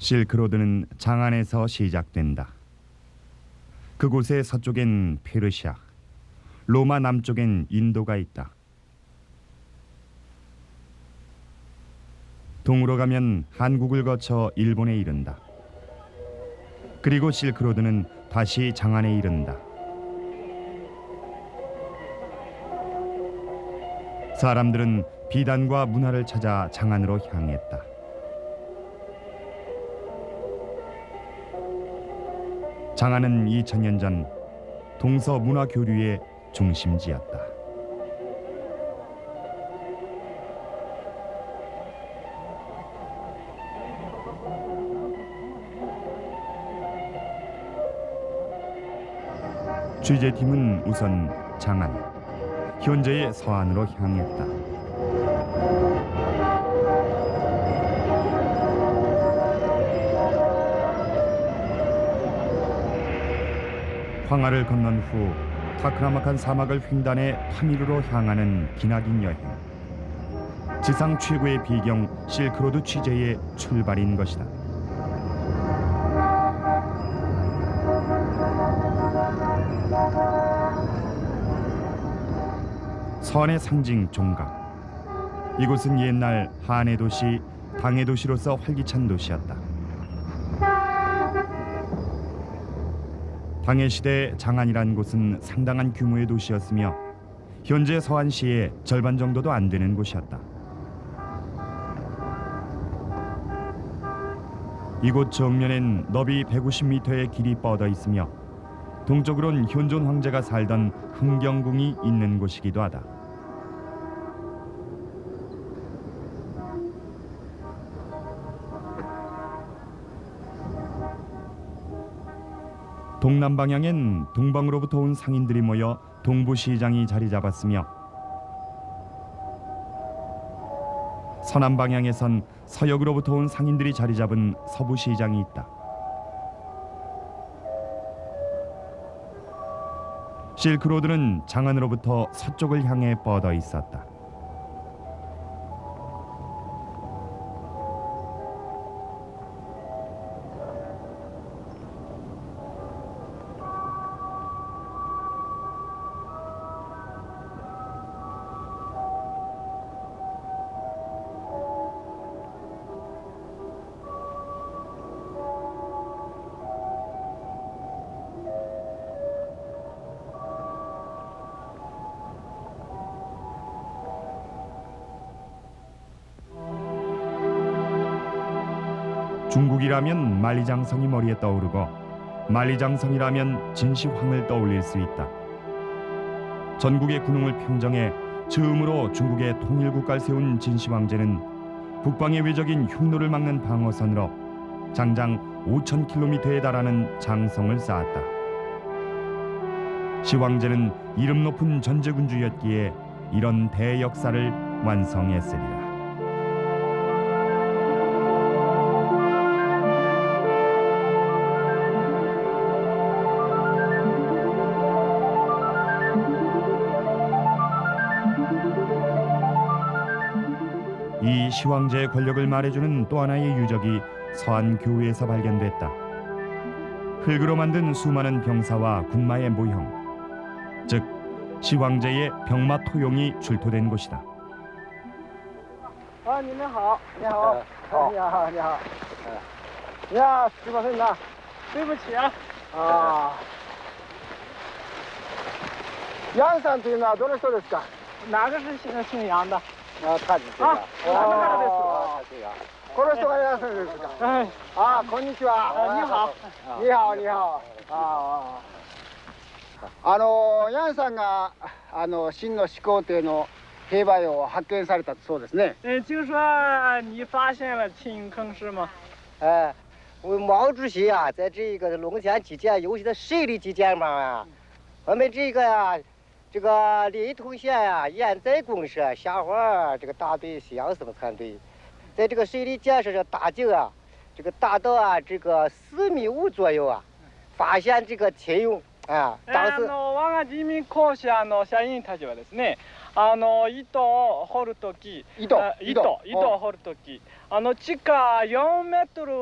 실크로드는 장안에서 시작된다. 그곳의 서쪽엔 페르시아, 로마 남쪽엔 인도가 있다. 동으로 가면 한국을 거쳐 일본에 이른다. 그리고 실크로드는 다시 장안에 이른다. 사람들은 비단과 문화를 찾아 장안으로 향했다. 장안은 2000년 전 동서 문화 교류의 중심지였다. 취재팀은 우선 장안, 현재의 서안으로 향했다. 황하를 건넌 후 타크라마칸 사막을 횡단해 파미르로 향하는 기나긴 여행. 지상 최고의 비경 실크로드 취재의 출발인 것이다. 선의 상징 종각. 이곳은 옛날 한의 도시, 당의 도시로서 활기찬 도시였다. 당의 시대 장안이란 곳은 상당한 규모의 도시였으며 현재 서안시의 절반 정도도 안 되는 곳이었다. 이곳 정면엔 너비 150m의 길이 뻗어 있으며 동쪽으론 현존 황제가 살던 흥경궁이 있는 곳이기도 하다. 동남 방향엔 동방으로부터 온 상인들이 모여 동부시장이 자리 잡았으며 서남 방향에선 서역으로부터 온 상인들이 자리 잡은 서부시장이 있다. 실크로드는 장안으로부터 서쪽을 향해 뻗어 있었다. 중국이라면 만리장성이 머리에 떠오르고 만리장성이라면 진시황을 떠올릴 수 있다. 전국의 군웅을 평정해 처음으로 중국의 통일국가를 세운 진시황제는 북방의 외적인 흉노를 막는 방어선으로 장장 5000km에 달하는 장성을 쌓았다. 시황제는 이름 높은 전제군주였기에 이런 대역사를 완성했으리라. 이 시황제의 권력을 말해주는 또 하나의 유적이 서안교회에서 발견됐다. 흙으로 만든 수많은 병사와 군마의 모형, 즉 시황제의 병마 토용이 출토된 곳이다. 你们好，你好，你好，你好，你好，すいませんな，对不起啊。杨さんというのはどの人ですか？哪个是姓杨的？他ですか？この人が楊さんですか？こんにちは。你好。你好，你好。楊さんが秦の始皇帝の兵馬俑を発見されたそうですね。听说你发现了秦坑是吗？毛主席啊，在这个龙泉基建尤其是水利基建嘛啊，我们这个呀，这个临潼县呀，盐寨公社下伙这个大队西洋生产队，在这个水利建设上打井啊，这个达到啊这个4.5米左右啊，发現这个秦俑啊，当時我が人民公社の社員たちはですね、糸掘るとき、糸糸掘るとき、地下4メートル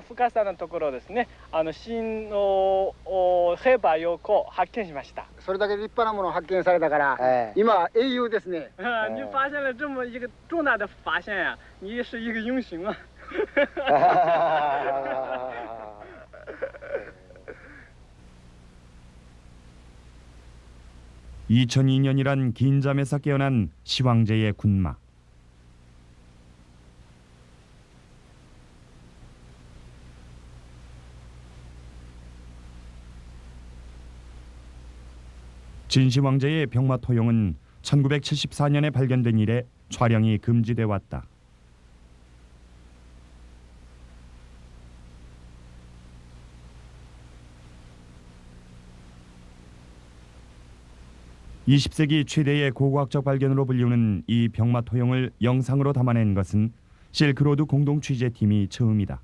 深さのところですね、新の黑白ヨコを発見しました。それだけ立派なものを発見されたから、今英雄ですね。你发现了这么一个重大的发现呀，你是一个英雄啊。2002년이란 긴 잠에서 깨어난 시황제의 군마. 진시황제의 병마 토용은 1974년에 발견된 이래 촬영이 금지돼 왔다. (20세기) 최대의 고고학적 발견으로 불리우는 이 병마 토용을 영상으로 담아낸 것은 실크로드 공동 취재팀이 처음이다.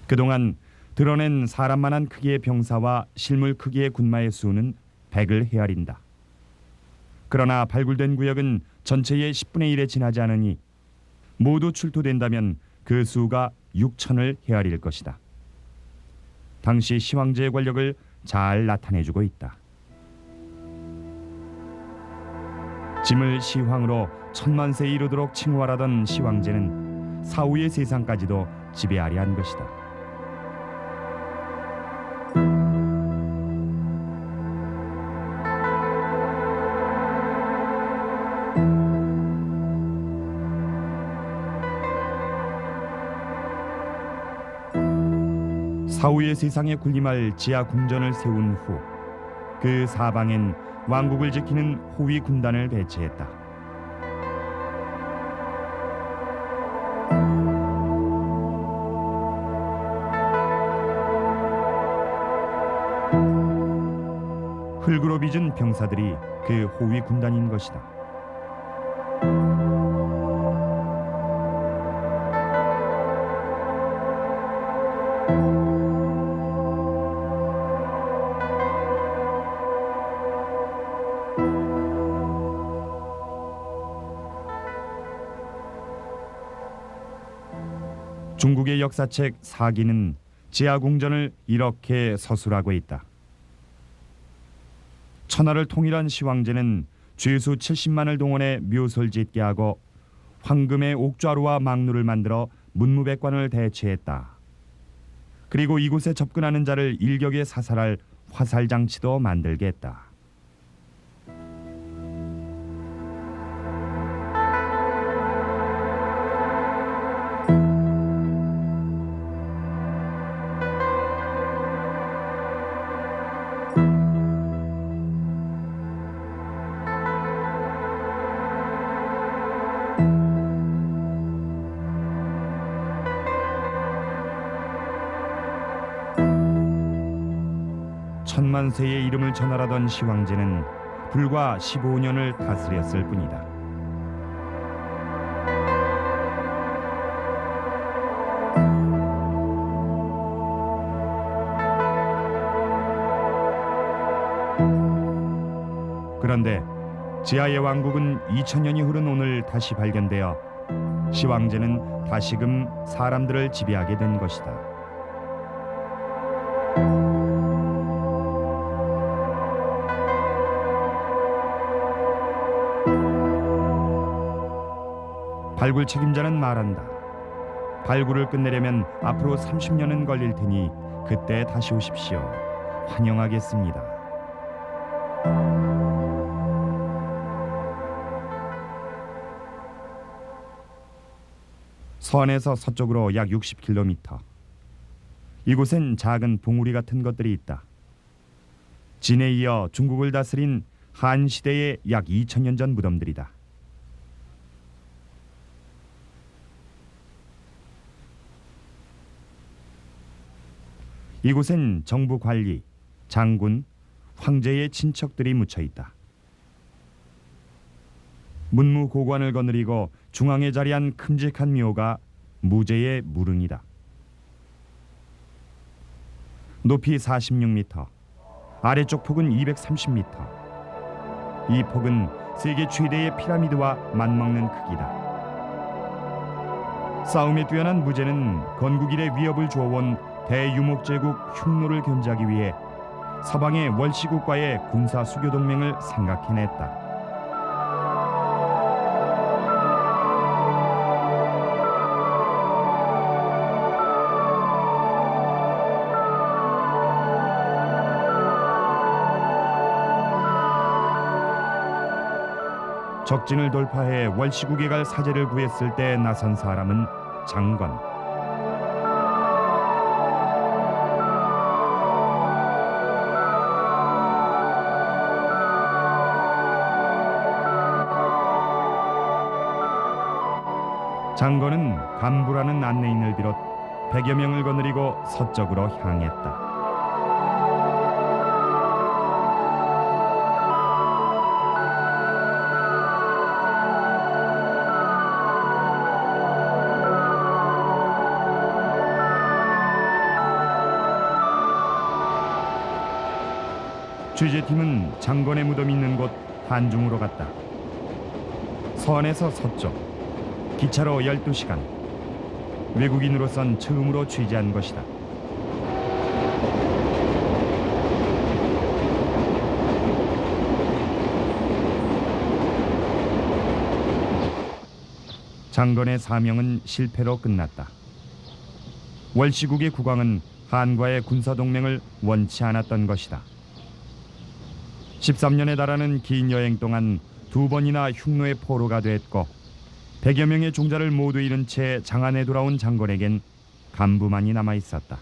그동안 드러낸 사람만한 크기의 병사와 실물 크기의 군마의 수는 100을 헤아린다. 그러나 발굴된 구역은 전체의 10분의 1에 지나지 않으니 모두 출토된다면 그 수가 6천을 헤아릴 것이다. 당시 시황제의 권력을 잘 나타내주고 있다. 짐을 시황으로 천만세에 이르도록 칭호하라던 시황제는 사후의 세상까지도 지배하려 한 것이다. 사후의 세상에 군림할 지하 궁전을 세운 후 그 사방엔 왕국을 지키는 호위 군단을 배치했다. 흙으로 빚은 병사들이 그 호위 군단인 것이다. 중국의 역사책 사기는 지하궁전을 이렇게 서술하고 있다. 천하를 통일한 시황제는 죄수 70만을 동원해 묘소를 짓게 하고 황금의 옥좌루와 망루를 만들어 문무백관을 대체했다. 그리고 이곳에 접근하는 자를 일격에 사살할 화살장치도 만들게 했다. 천만세의 이름을 전하라던 시황제는 불과 15년을 다스렸을 뿐이다. 그런데 지하의 왕국은 2000년이 흐른 오늘 다시 발견되어 시황제는 다시금 사람들을 지배하게 된 것이다. 발굴 책임자는 말한다. 발굴을 끝내려면 앞으로 30년은 걸릴 테니 그때 다시 오십시오. 환영하겠습니다. 서안에서 서쪽으로 약 60km. 이곳엔 작은 봉우리 같은 것들이 있다. 진에 이어 중국을 다스린 한 시대의 약 2000년 전 무덤들이다. 이곳엔 정부 관리, 장군, 황제의 친척들이 묻혀 있다. 문무고관을 거느리고 중앙에 자리한 큼직한 묘가 무제의 무릉이다. 높이 46m, 아래쪽 폭은 230m. 이 폭은 세계 최대의 피라미드와 맞먹는 크기다. 싸움에 뛰어난 무제는 건국 이래 위협을 주어온 대유목제국 흉노를 견제하기 위해 서방의 월시국과의 군사 수교 동맹을 생각해냈다. 적진을 돌파해 월시국에 갈 사제를 구했을 때 나선 사람은 장건. 장건은 간부라는 안내인을 비롯 100여 명을 거느리고 서쪽으로 향했다. 취재팀은 장건의 무덤이 있는 곳 한중으로 갔다. 서안에서 서쪽, 기차로 12시간. 외국인으로선 처음으로 취재한 것이다. 장건의 사명은 실패로 끝났다. 월시국의 국왕은 한과의 군사동맹을 원치 않았던 것이다. 13년에 달하는 긴 여행 동안 2번이나 흉노의 포로가 됐고 100여 명의 종자를 모두 잃은 채 장안에 돌아온 장건에겐 간부만이 남아 있었다.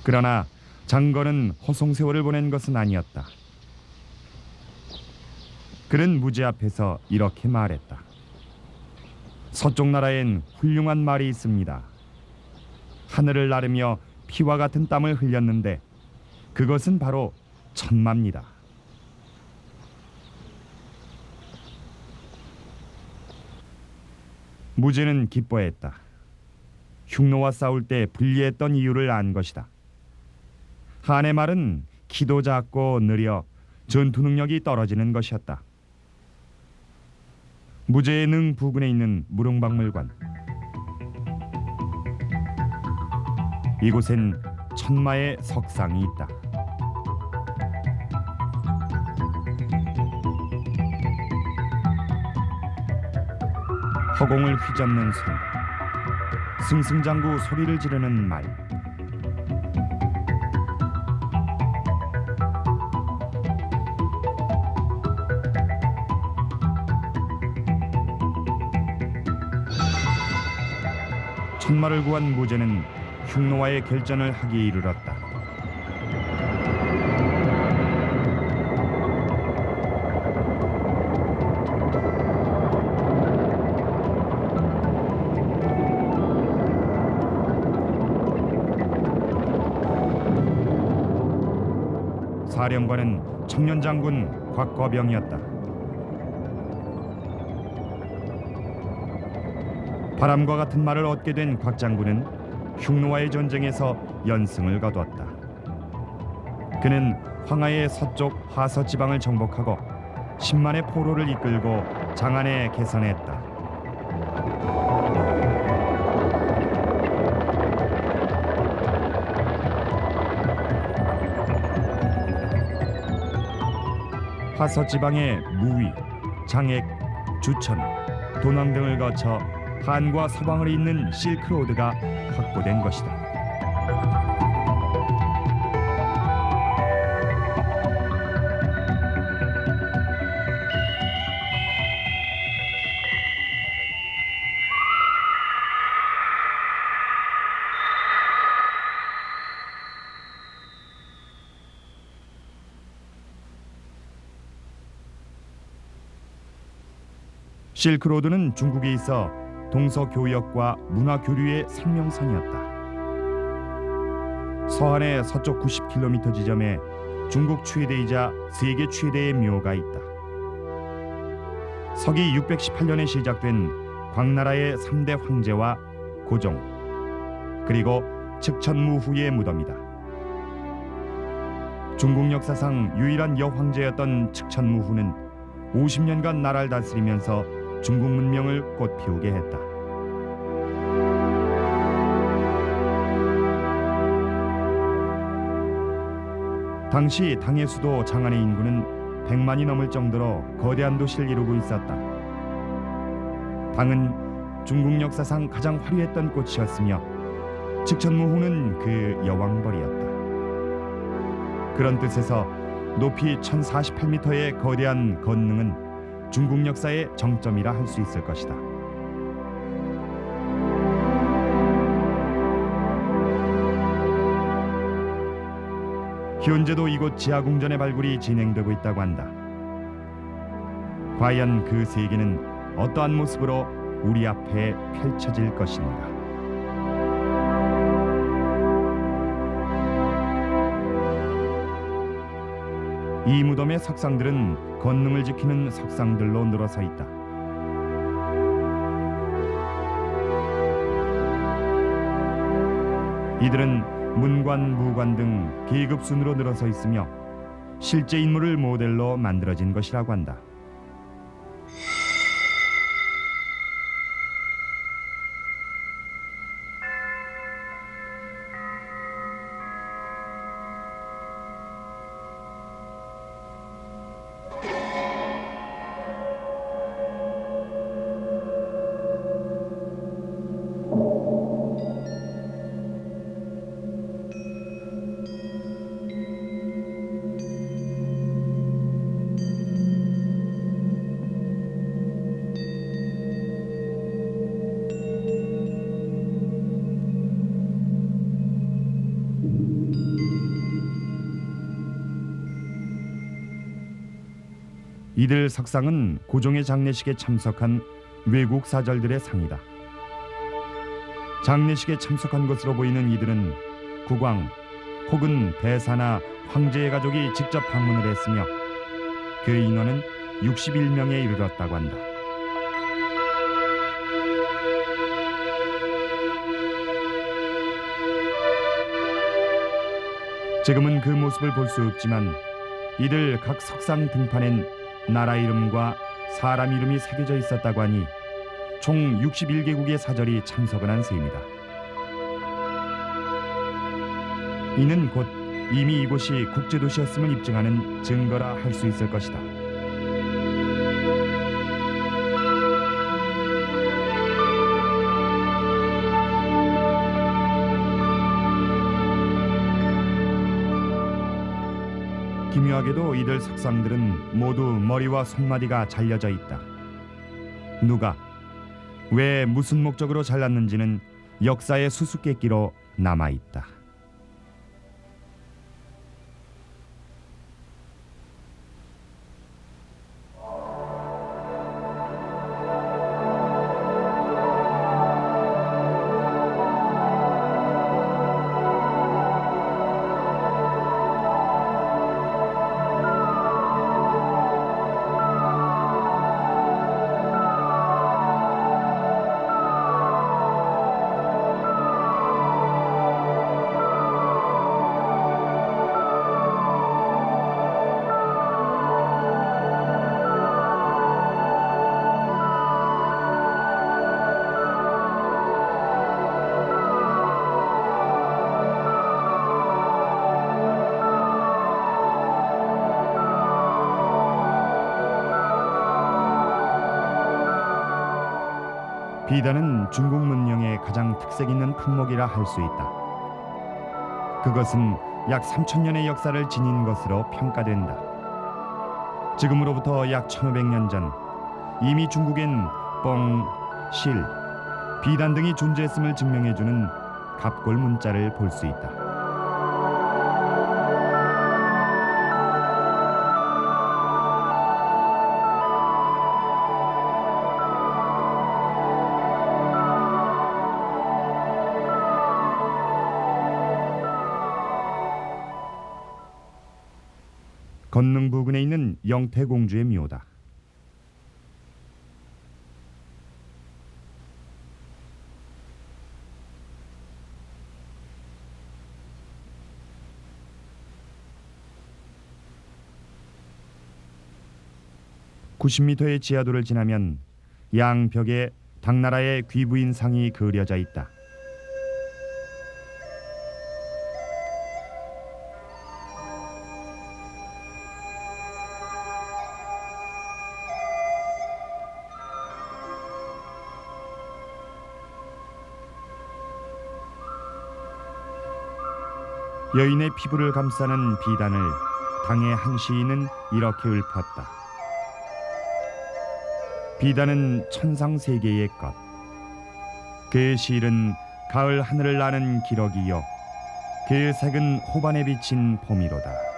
그러나 장건은 허송세월을 보낸 것은 아니었다. 그는 무제 앞에서 이렇게 말했다. 서쪽 나라엔 훌륭한 말이 있습니다. 하늘을 나르며 피와 같은 땀을 흘렸는데 그것은 바로 천마입니다. 무제는 기뻐했다. 흉노와 싸울 때 불리했던 이유를 안 것이다. 한의 말은 키도 작고 느려 전투 능력이 떨어지는 것이었다. 무제의 능 부근에 있는 무릉박물관. 이곳엔 천마의 석상이 있다. 허공을 휘젓는 손, 승승장구 소리를 지르는 말. 천마를 구한 무제는 흉노와의 결전을 하기에 이르렀다. 사령관은 청년 장군 곽거병이었다. 바람과 같은 말을 얻게 된 곽 장군은 흉노와의 전쟁에서 연승을 거두었다. 그는 황하의 서쪽 하서 지방을 정복하고 10만의 포로를 이끌고 장안에 개선했다. 하서 지방의 무위, 장액, 주천, 도낭 등을 거쳐 한과 서방을 잇는 실크로드가 확보된 것이다. 실크로드는 중국에 있어 동서교역과 문화교류의 생명선이었다. 서한의 서쪽 90km 지점에 중국 최대이자 세계 최대의 묘가 있다. 서기 618년에 시작된 광나라의 3대 황제와 고종, 그리고 측천무후의 무덤이다. 중국 역사상 유일한 여황제였던 측천무후는 50년간 나라를 다스리면서 중국 문명을 꽃피우게 했다. 당시 당의 수도 장안의 인구는 100만이 넘을 정도로 거대한 도시를 이루고 있었다. 당은 중국 역사상 가장 화려했던 꽃이었으며 측천무후는 그 여왕벌이었다. 그런 뜻에서 높이 1048m의 거대한 건능은 중국 역사의 정점이라 할 수 있을 것이다. 현재도 이곳 지하궁전의 발굴이 진행되고 있다고 한다. 과연 그 세계는 어떠한 모습으로 우리 앞에 펼쳐질 것인가? 이 무덤의 석상들은 건능을 지키는 석상들로 늘어서 있다. 이들은 문관, 무관 등 계급 순으로 늘어서 있으며 실제 인물을 모델로 만들어진 것이라고 한다. 이들 석상은 고종의 장례식에 참석한 외국 사절들의 상이다. 장례식에 참석한 것으로 보이는 이들은 국왕 혹은 대사나 황제의 가족이 직접 방문을 했으며 그 인원은 61명에 이르렀다고 한다. 지금은 그 모습을 볼 수 없지만 이들 각 석상 등판엔 나라 이름과 사람 이름이 새겨져 있었다고 하니 총 61개국의 사절이 참석을 한 셈이다. 이는 곧 이미 이곳이 국제도시였음을 입증하는 증거라 할 수 있을 것이다. 기묘하게도 이들 석상들은 모두 머리와 손마디가 잘려져 있다. 누가, 왜, 무슨 목적으로 잘랐는지는 역사의 수수께끼로 남아있다. 비단은 중국 문명의 가장 특색 있는 품목이라 할 수 있다. 그것은 약 3000년의 역사를 지닌 것으로 평가된다. 지금으로부터 약 1500년 전 이미 중국엔 뽕, 실, 비단 등이 존재했음을 증명해주는 갑골 문자를 볼 수 있다. 건능 부근에 있는 영태공주의 묘다. 90m의 지하도를 지나면 양벽에 당나라의 귀부인 상이 그려져 있다. 여인의 피부를 감싸는 비단을 당의 한 시인은 이렇게 읊었다. 비단은 천상세계의 것. 그의 시일은 가을 하늘을 나는 기러기요. 그의 색은 호반에 비친 봄이로다.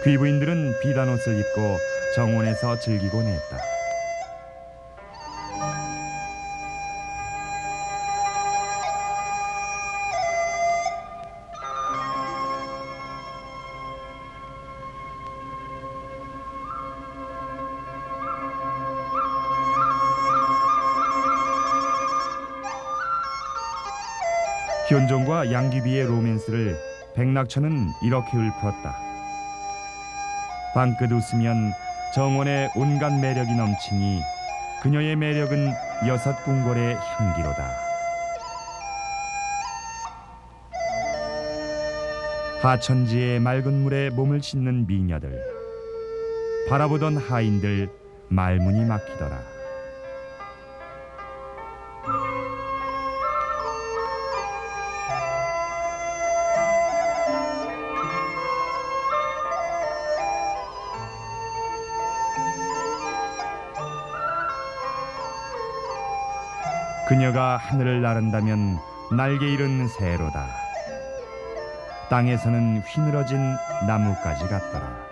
귀부인들은 비단옷을 입고 정원에서 즐기곤 했다. 현종과 양귀비의 로맨스를 백낙천은 이렇게 읊었다. 방긋 웃으면 정원에 온갖 매력이 넘치니 그녀의 매력은 여섯 궁궐의 향기로다. 하천지의 맑은 물에 몸을 씻는 미녀들, 바라보던 하인들 말문이 막히더라. 그녀가 하늘을 나른다면 날개 잃은 새로다. 땅에서는 휘늘어진 나뭇가지 같더라.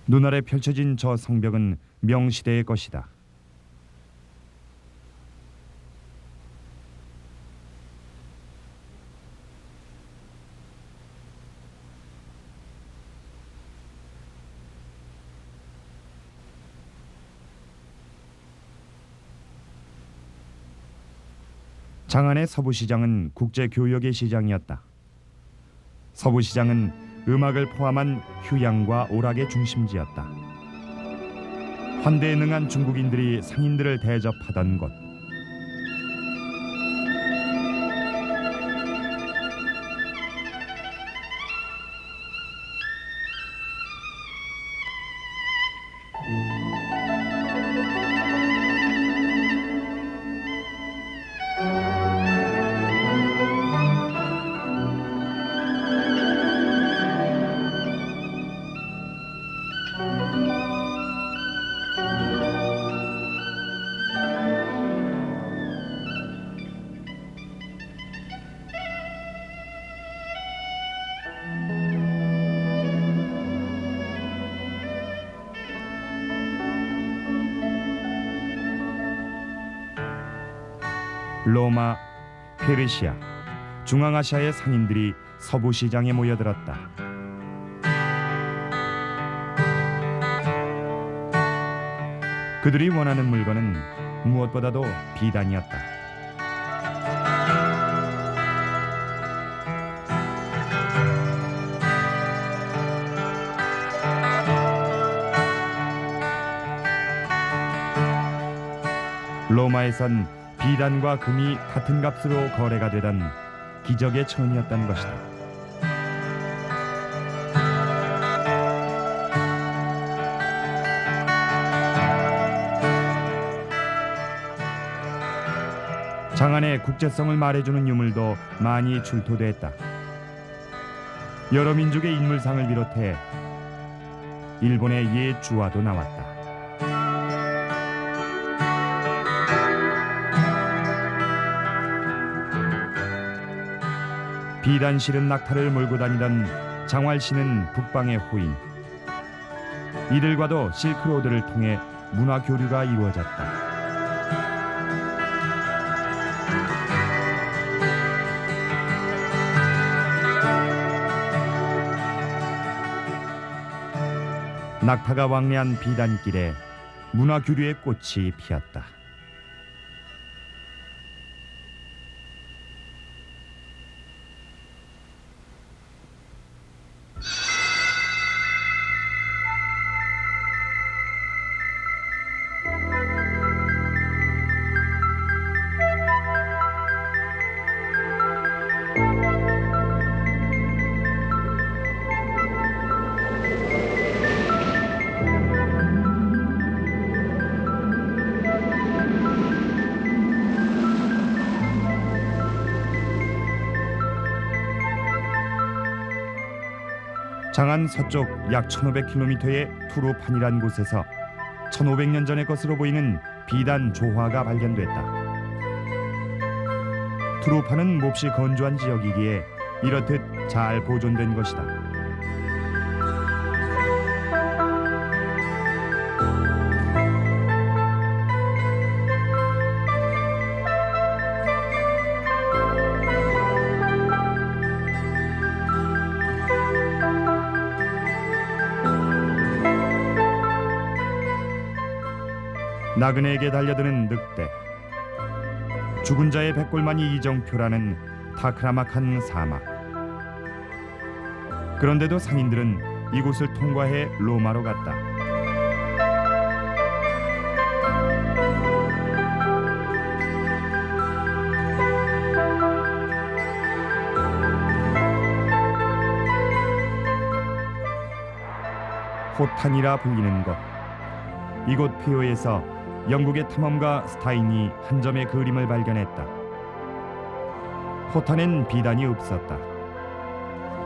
눈아래 펼쳐진 저 성벽은 명시대의 것이다. 장안의 서부시장은 국제교역의 시장이었다. 서부시장은 음악을 포함한 휴양과 오락의 중심지였다. 환대에 능한 중국인들이 상인들을 대접하던 곳. 로마, 페르시아, 중앙아시아의 상인들이 서부시장에 모여들었다. 그들이 원하는 물건은 무엇보다도 비단이었다. 로마에선 비단과 금이 같은 값으로 거래가 되던 기적의 처음이었다는 것이다. 장안의 국제성을 말해주는 유물도 많이 출토됐다. 여러 민족의 인물상을 비롯해 일본의 옛 주화도 나왔다. 비단 실은 낙타를 몰고 다니던 장활씨는 북방의 호인. 이들과도 실크로드를 통해 문화 교류가 이루어졌다. 낙타가 왕래한 비단길에 문화 교류의 꽃이 피었다. 장안 서쪽 약 1500km의 투루판이란 곳에서 1500년 전의 것으로 보이는 비단 조화가 발견됐다. 투루판은 몹시 건조한 지역이기에 이렇듯 잘 보존된 것이다. 나그네에게 달려드는 늑대, 죽은 자의 백골만이 이정표라는 타크라막한 사막. 그런데도 상인들은 이곳을 통과해 로마로 갔다. 호탄이라 불리는 곳. 이곳 폐허에서 영국의 탐험가 스타인이 한 점의 그림을 발견했다. 호탄엔 비단이 없었다.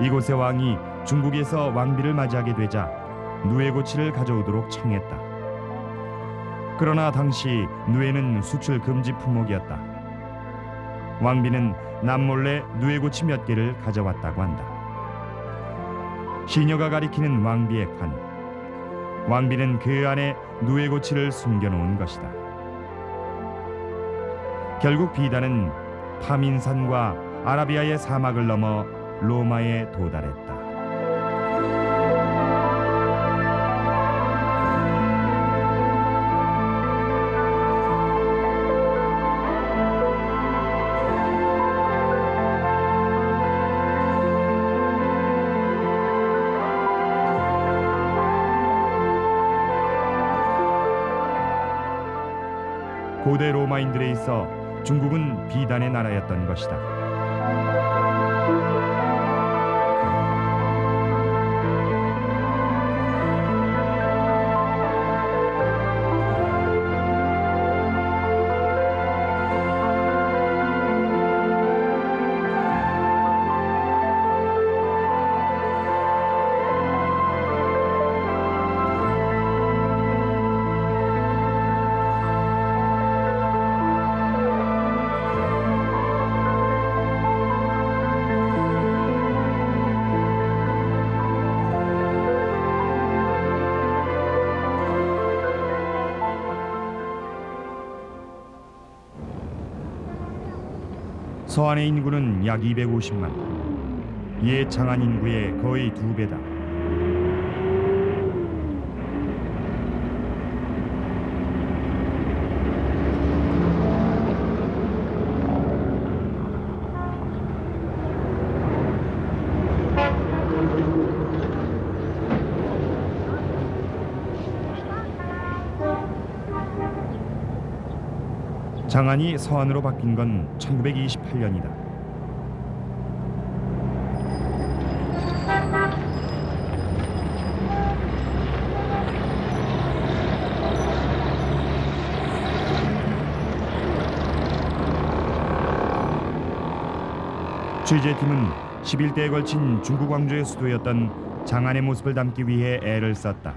이곳의 왕이 중국에서 왕비를 맞이하게 되자 누에고치를 가져오도록 청했다. 그러나 당시 누에는 수출 금지 품목이었다. 왕비는 남몰래 누에고치 몇 개를 가져왔다고 한다. 시녀가 가리키는 왕비의 관. 왕비는 그 안에 누에고치를 숨겨놓은 것이다. 결국 비단은 파민산과 아라비아의 사막을 넘어 로마에 도달했다. 고대 로마인들에 있어 중국은 비단의 나라였던 것이다. 서안의 인구는 약 250만. 옛 장안 인구의 거의 2배다. 장안이 서안으로 바뀐 건 1928년이다. 취재팀은 11대에 걸친 중국 왕조의 수도였던 장안의 모습을 담기 위해 애를 썼다.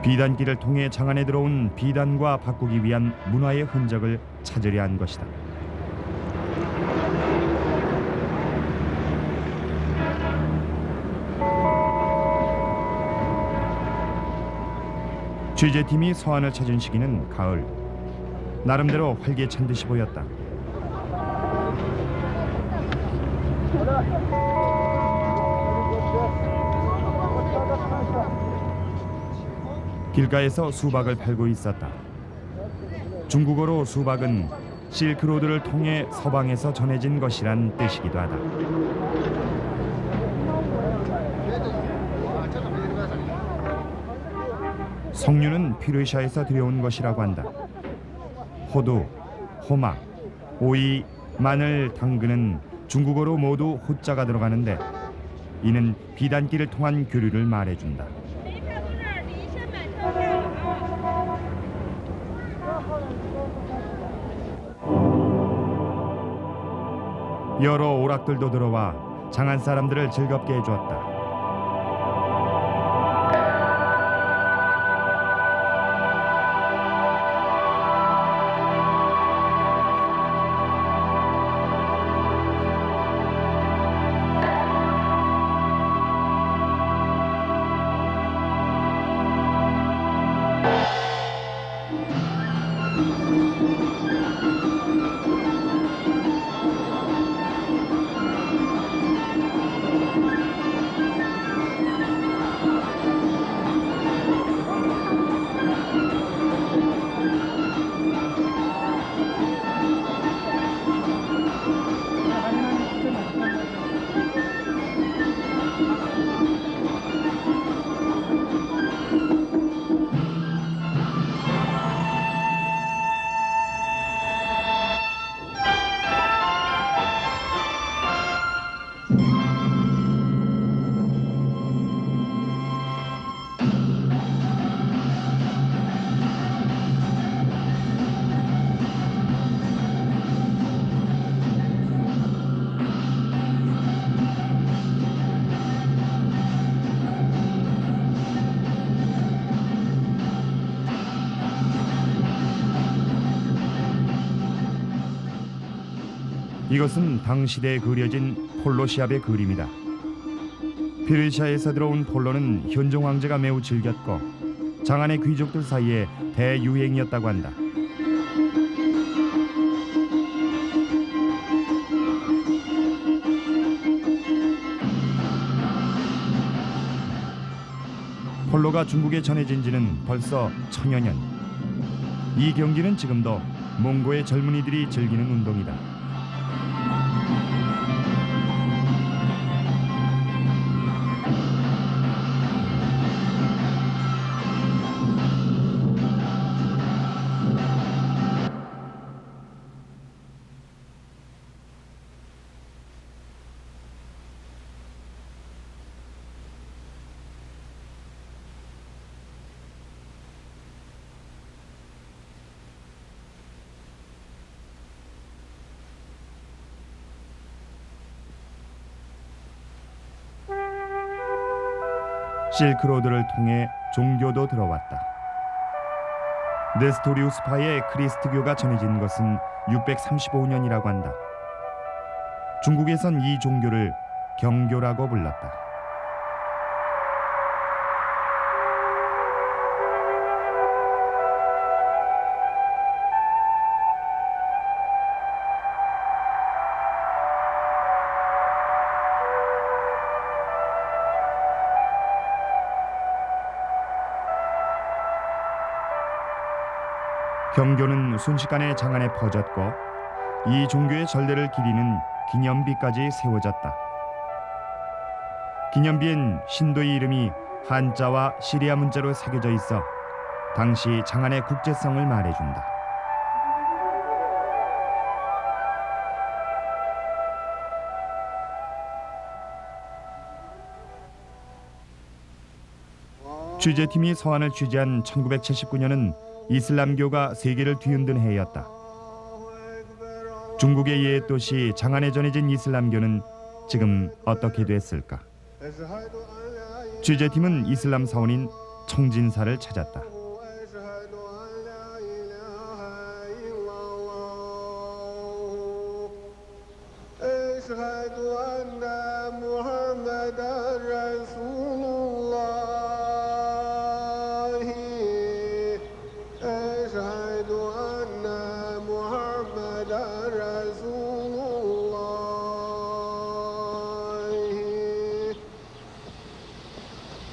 비단길을 통해 장안에 들어온 비단과 바꾸기 위한 문화의 흔적을 찾으려 한 것이다. 취재팀이 서안을 찾은 시기는 가을. 나름대로 활기찬 듯이 보였다. 길가에서 수박을 팔고 있었다. 중국어로 수박은 실크로드를 통해 서방에서 전해진 것이란 뜻이기도 하다. 석류는 피르시아에서 들여온 것이라고 한다. 호두, 호막, 오이, 마늘, 당근은 중국어로 모두 호자가 들어가는데 이는 비단길을 통한 교류를 말해준다. 여러 오락들도 들어와 장안 사람들을 즐겁게 해주었다. 이것은 당시대에 그려진 폴로 시합의 그림이다. 페르시아에서 들어온 폴로는 현종 황제가 매우 즐겼고 장안의 귀족들 사이에 대유행이었다고 한다. 폴로가 중국에 전해진 지는 벌써 1000여 년. 이 경기는 지금도 몽고의 젊은이들이 즐기는 운동이다. 실크로드를 통해 종교도 들어왔다. 네스토리우스파의 그리스트교가 전해진 것은 635년이라고 한다. 중국에선 이 종교를 경교라고 불렀다. 경교는 순식간에 장안에 퍼졌고 이 종교의 전례를 기리는 기념비까지 세워졌다. 기념비엔 신도의 이름이 한자와 시리아 문자로 새겨져 있어 당시 장안의 국제성을 말해준다. 취재팀이 서안을 취재한 1979년은 이슬람교가 세계를 뒤흔든 해였다. 중국의 옛 도시 장안에 전해진 이슬람교는 지금 어떻게 됐을까? 취재팀은 이슬람 사원인 청진사를 찾았다.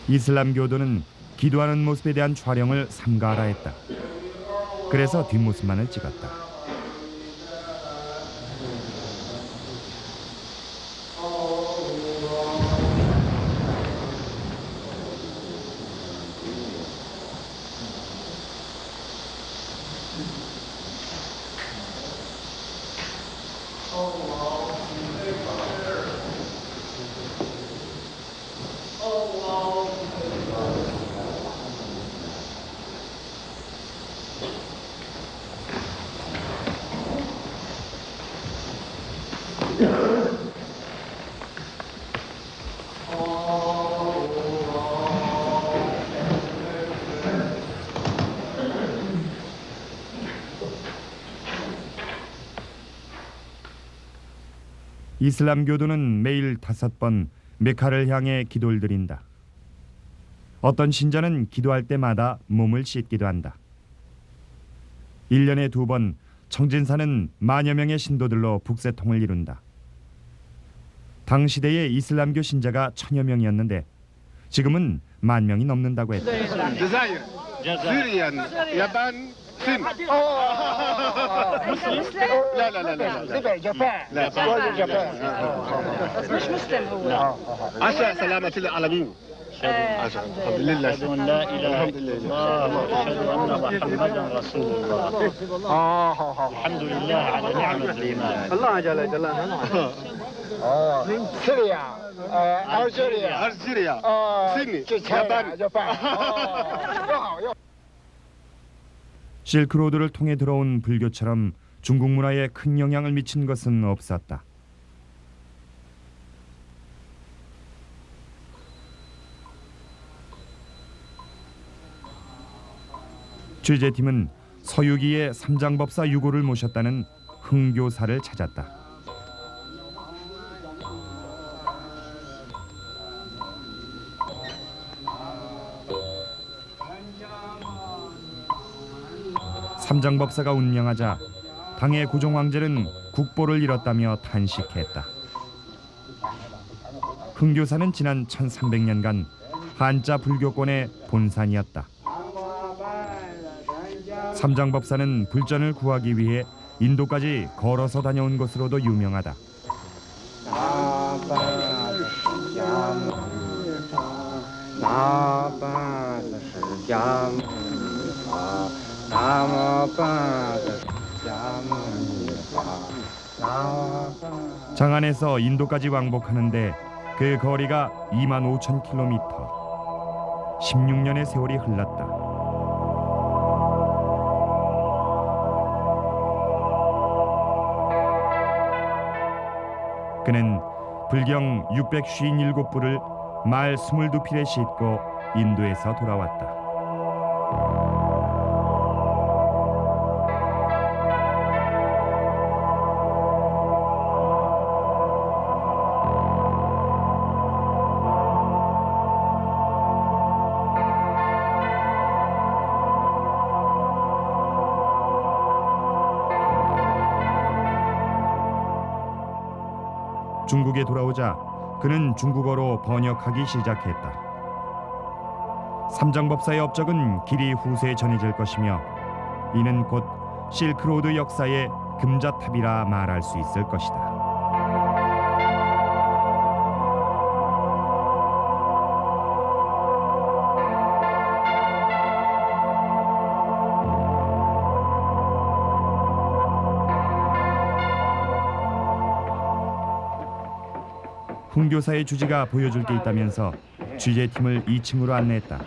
이슬람교도는 기도하는 모습에 대한 촬영을 삼가하라 했다. 그래서 뒷모습만을 찍었다. 이슬람교도는 매일 5번 메카를 향해 기도를 드린다. 어떤 신자는 기도할 때마다 몸을 씻기도 한다. 1년에 2번 청진사는 만여 명의 신도들로 북새통을 이룬다. 당시대의 이슬람교 신자가 1000여 명이었는데 지금은 10,000명이 넘는다고 했다. مش مسلم هو عسى سلامة العالمين الحمد لله أشهد أن لا إله إلا الله وأشهد أن محمدا رسول الله الحمد لله على نعمة الإيمان الله جل جلاله سوريا ألجيريا سيدني يابان 실크로드를 통해 들어온 불교처럼 중국 문화에 큰 영향을 미친 것은 없었다. 취재팀은 서유기의 삼장법사 유고를 모셨다는 흥교사를 찾았다. 삼장법사가 운명하자 당의 고종 황제는 국보를 잃었다며 탄식했다. 흥교사는 지난 1300년간 한자 불교권의 본산이었다. 삼장법사는 불전을 구하기 위해 인도까지 걸어서 다녀온 것으로도 유명하다. 장안에서 인도까지 왕복하는데 그 거리가 25,000km. 16년의 세월이 흘렀다. 그는 불경 657부를 말 22필에 싣고 인도에서 돌아왔다. 중국에 돌아오자 그는 중국어로 번역하기 시작했다. 삼장법사의 업적은 길이 후세에 전해질 것이며 이는 곧 실크로드 역사의 금자탑이라 말할 수 있을 것이다. 흥교사의 주지가 보여줄 게 있다면서 취재팀을 2층으로 안내했다.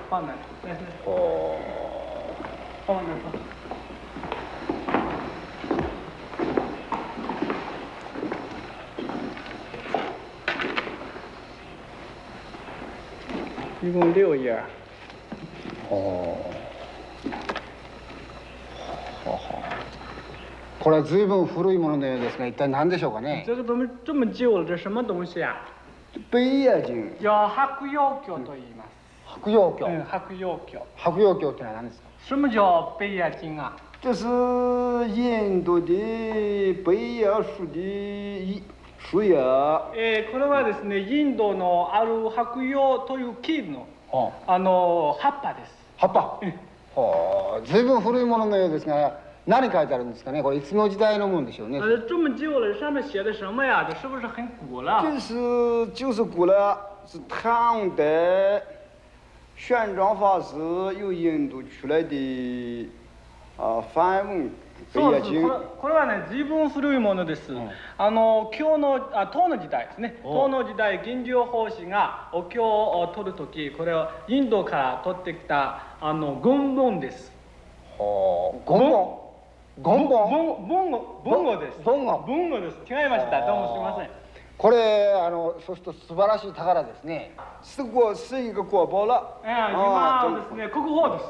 放那，对对，哦，放那放。 一共6页。哦。これは随分古いもののようですが、一体何でしょうかね。这个东西这么旧了，这什么东西啊？北野经。叫白药経と言います。白药経。白药経。白药経ってのは何ですか。什么叫北野经啊？这是印度的北野树的树叶。これはですね、インドのある白葉という木の葉っぱです。葉っぱ。はあ、随分古いもののようですが、何書いてあるんですかね。これいつの時代のものでしょうね。这么旧了，上面写的什么呀？这是不是很古了？就是古了，是唐代玄奘法师由印度出来的梵文北野经。これはね、随分古いものです。唐の時代ですね。唐の時代、玄奘法師がお経を取るとき、これをインドから取ってきた言文です。言語。文語です。文語です。違いました。どうもすみません。これそうすると素晴らしい宝ですね。是一个国宝了。今ですね、国宝です。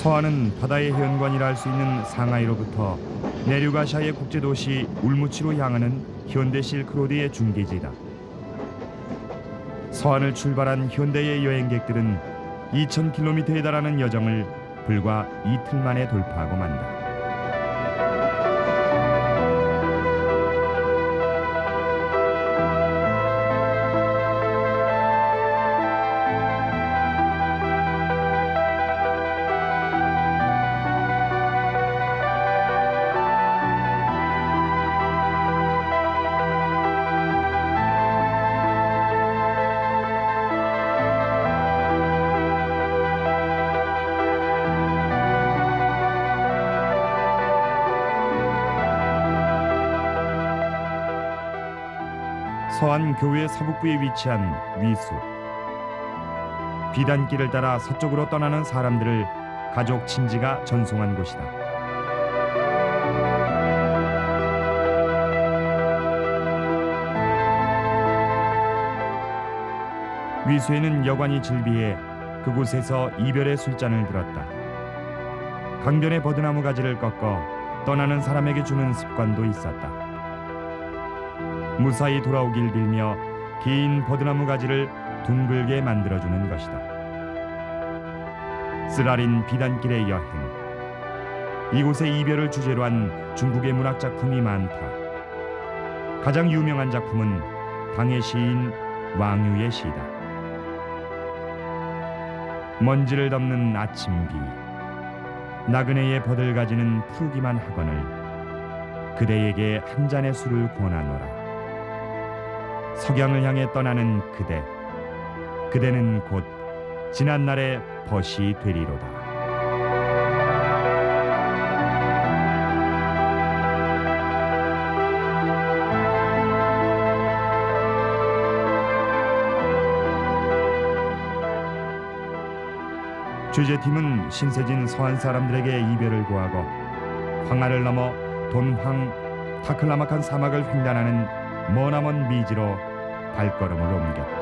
서안은 바다의 현관이라 할 수 있는 상하이로부터 내륙아시아의 국제도시 울무치로 향하는 현대 실크로드의 중계지다. 서안을 출발한 현대의 여행객들은 2,000km에 달하는 여정을 불과 이틀 만에 돌파하고 만다. 서안 교회 서북부에 위치한 위수. 비단길을 따라 서쪽으로 떠나는 사람들을 가족 친지가 전송한 곳이다. 위수에는 여관이 즐비해 그곳에서 이별의 술잔을 들었다. 강변의 버드나무 가지를 꺾어 떠나는 사람에게 주는 습관도 있었다. 무사히 돌아오길 빌며 긴 버드나무 가지를 둥글게 만들어주는 것이다. 쓰라린 비단길의 여행. 이곳의 이별을 주제로 한 중국의 문학 작품이 많다. 가장 유명한 작품은 당의 시인 왕유의 시다. 먼지를 덮는 아침비, 나그네의 버들가지는 푸르기만 하거늘 그대에게 한 잔의 술을 권하노라. 석양을 향해 떠나는 그대, 그대는 곧 지난날의 벗이 되리로다. 취재팀은 신세진 서안 사람들에게 이별을 고하고 황하를 넘어 돈황 타클라마칸 사막을 횡단하는 머나먼 미지로 발걸음을 옮겼다.